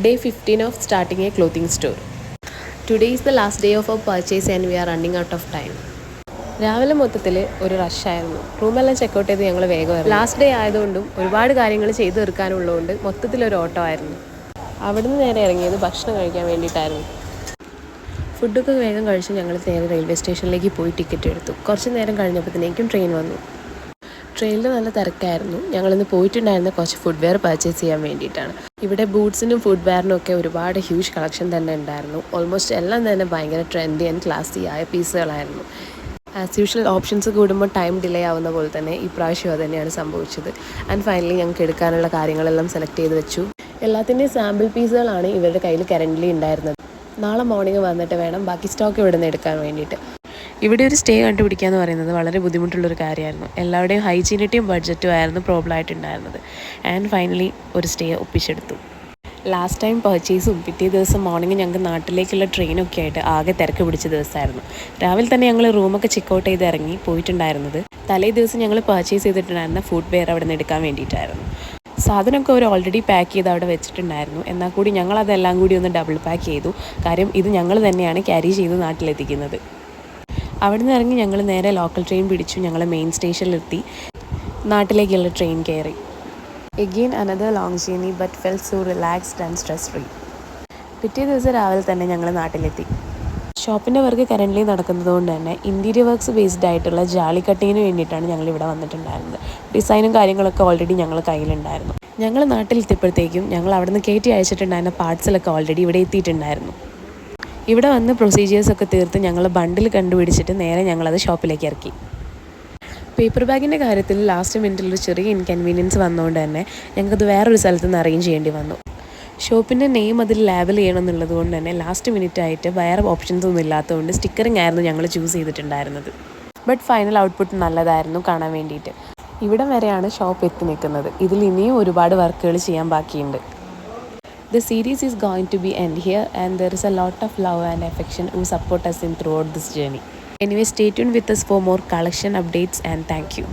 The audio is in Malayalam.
Day 15 of starting a clothing store. Today is the last day of our purchase and we are running out of time. രാവിലെ മൊത്തത്തിൽ ഒരു റഷായിരുന്നു. റൂമെല്ലാം ചെക്കൗട്ട് ചെയ്ത് ഞങ്ങൾ വേഗമായിരുന്നു. ലാസ്റ്റ് ഡേ ആയതുകൊണ്ടും ഒരുപാട് കാര്യങ്ങൾ ചെയ്തു തീർക്കാനുള്ളതുകൊണ്ട് മൊത്തത്തിലൊരു ഓട്ടോ ആയിരുന്നു. അവിടുന്ന് നേരെ ഇറങ്ങിയത് ഭക്ഷണം കഴിക്കാൻ വേണ്ടിയിട്ടായിരുന്നു. ഫുഡൊക്കെ വേഗം കഴിച്ച് ഞങ്ങൾ നേരെ റെയിൽവേ സ്റ്റേഷനിലേക്ക് പോയി ടിക്കറ്റ് എടുത്തു. കുറച്ച് നേരം കഴിഞ്ഞപ്പോഴത്തേക്കും ട്രെയിൻ വന്നു. ട്രെയിനിൽ നല്ല തിരക്കായിരുന്നു. ഞങ്ങളിന്ന് പോയിട്ടുണ്ടായിരുന്ന കുറച്ച് ഫുഡ് വെയർ പർച്ചേസ് ചെയ്യാൻ വേണ്ടിയിട്ടാണ്. ഇവിടെ ബൂട്ട്സിനും ഫുഡ് വെയറിനും ഒക്കെ ഒരുപാട് ഹ്യൂജ് കളക്ഷൻ തന്നെ ഉണ്ടായിരുന്നു. ഓൾമോസ്റ്റ് എല്ലാം തന്നെ ഭയങ്കര ട്രെൻഡി ആൻഡ് ക്ലാസി ആയ പീസുകളായിരുന്നു. ആസ് യൂഷ്വൽ ഓപ്ഷൻസ് കൂടുമ്പോൾ ടൈം ഡിലേ ആവുന്ന പോലെ തന്നെ ഈ പ്രാവശ്യം അത് തന്നെയാണ് സംഭവിച്ചത്. ആൻഡ് ഫൈനലി ഞങ്ങൾക്ക് എടുക്കാനുള്ള കാര്യങ്ങളെല്ലാം സെലക്ട് ചെയ്ത് വെച്ചു. എല്ലാത്തിൻ്റെയും സാമ്പിൾ പീസുകളാണ് ഇവരുടെ കയ്യിൽ കറൻ്റ്ലി ഉണ്ടായിരുന്നത്. നാളെ മോർണിംഗ് വന്നിട്ട് വേണം ബാക്കി സ്റ്റോക്ക് ഇവിടെ നിന്ന് എടുക്കാൻ വേണ്ടിയിട്ട്. ഇവിടെ ഒരു സ്റ്റേ കണ്ടുപിടിക്കുക എന്ന് പറയുന്നത് വളരെ ബുദ്ധിമുട്ടുള്ളൊരു കാര്യമായിരുന്നു. എല്ലാവരുടെയും ഹൈജീനിറ്റിയും ബഡ്ജറ്റും ആയിരുന്നു പ്രോബ്ലം ആയിട്ടുണ്ടായിരുന്നത്. ആൻഡ് ഫൈനലി ഒരു സ്റ്റേ ഒപ്പിച്ചെടുത്തു. ലാസ്റ്റ് ടൈം പർച്ചേസും പിറ്റേ ദിവസം മോർണിംഗ് ഞങ്ങൾക്ക് നാട്ടിലേക്കുള്ള ട്രെയിനൊക്കെ ആയിട്ട് ആകെ തിരക്ക് പിടിച്ച ദിവസമായിരുന്നു. രാവിലെ തന്നെ ഞങ്ങൾ റൂമൊക്കെ ചെക്കൗട്ട് ചെയ്ത് ഇറങ്ങി പോയിട്ടുണ്ടായിരുന്നത് തലേ ദിവസം ഞങ്ങൾ പർച്ചേസ് ചെയ്തിട്ടുണ്ടായിരുന്ന ഫുഡ് വെയർ അവിടെ നിന്ന് എടുക്കാൻ വേണ്ടിയിട്ടായിരുന്നു. സാധനമൊക്കെ അവർ ഓൾറെഡി പാക്ക് ചെയ്ത് അവിടെ വെച്ചിട്ടുണ്ടായിരുന്നു. എന്നാൽ കൂടി ഞങ്ങളതെല്ലാം കൂടി ഒന്ന് ഡബിൾ പാക്ക് ചെയ്തു. കാര്യം ഇത് ഞങ്ങൾ തന്നെയാണ് ക്യാരി ചെയ്ത് നാട്ടിലെത്തിക്കുന്നത്. അവിടെ നിന്ന് ഇറങ്ങി ഞങ്ങൾ നേരെ ലോക്കൽ ട്രെയിൻ പിടിച്ചു. ഞങ്ങൾ മെയിൻ സ്റ്റേഷനിലെത്തി നാട്ടിലേക്കുള്ള ട്രെയിൻ കയറി. Again another long journey but fell so relaxed and stress free. പിറ്റേ ദിവസം രാവിലെ തന്നെ ഞങ്ങൾ നാട്ടിലെത്തി. ഷോപ്പിൻ്റെ വർക്ക് കറൻ്റ്ലി നടക്കുന്നത് കൊണ്ട് തന്നെ ഇൻറ്റീരിയർ വർക്ക്സ് ബേസ്ഡ് ആയിട്ടുള്ള ജാളി കട്ടിങ്ങിന് വേണ്ടിയിട്ടാണ് ഞങ്ങൾ ഇവിടെ വന്നിട്ടുണ്ടായിരുന്നത്. ഡിസൈനും കാര്യങ്ങളൊക്കെ ഓൾറെഡി ഞങ്ങൾ കയ്യിലുണ്ടായിരുന്നു. ഞങ്ങൾ നാട്ടിലെത്തിയപ്പോഴത്തേക്കും ഞങ്ങൾ അവിടെ നിന്ന് കയറ്റി അയച്ചിട്ടുണ്ടായിരുന്ന പാർട്സിലൊക്കെ ഓൾറെഡി ഇവിടെ എത്തിയിട്ടുണ്ടായിരുന്നു. ഇവിടെ വന്ന് പ്രൊസീജിയേഴ്സൊക്കെ തീർത്ത് ഞങ്ങൾ ബണ്ടിൽ കണ്ടുപിടിച്ചിട്ട് നേരെ ഞങ്ങളത് ഷോപ്പിലേക്ക് ഇറക്കി. പേപ്പർ ബാഗിൻ്റെ കാര്യത്തിൽ ലാസ്റ്റ് മിനിറ്റിലൊരു ചെറിയ ഇൻകൺവീനിയൻസ് വന്നതുകൊണ്ട് തന്നെ ഞങ്ങൾക്കത് വേറൊരു സ്ഥലത്ത് നിന്ന് അറേഞ്ച് ചെയ്യേണ്ടി വന്നു. ഷോപ്പിൻ്റെ നെയിം അതിൽ ലേബൽ ചെയ്യണം എന്നുള്ളത് കൊണ്ട് തന്നെ ലാസ്റ്റ് മിനിറ്റായിട്ട് വേറെ ഓപ്ഷൻസ് ഒന്നും ഇല്ലാത്തതുകൊണ്ട് സ്റ്റിക്കറിങ് ആയിരുന്നു ഞങ്ങൾ ചൂസ് ചെയ്തിട്ടുണ്ടായിരുന്നത്. ബട്ട് ഫൈനൽ ഔട്ട്പുട്ട് നല്ലതായിരുന്നു കാണാൻ വേണ്ടിയിട്ട്. ഇവിടം വരെയാണ് ഷോപ്പ് എത്തി നിൽക്കുന്നത്. ഇതിൽ ഇനിയും ഒരുപാട് വർക്കുകൾ ചെയ്യാൻ ബാക്കിയുണ്ട്. The series is going to be end here and there is a lot of love and affection who support us in throughout this journey. Anyway, stay tuned with us for more collection updates and thank you.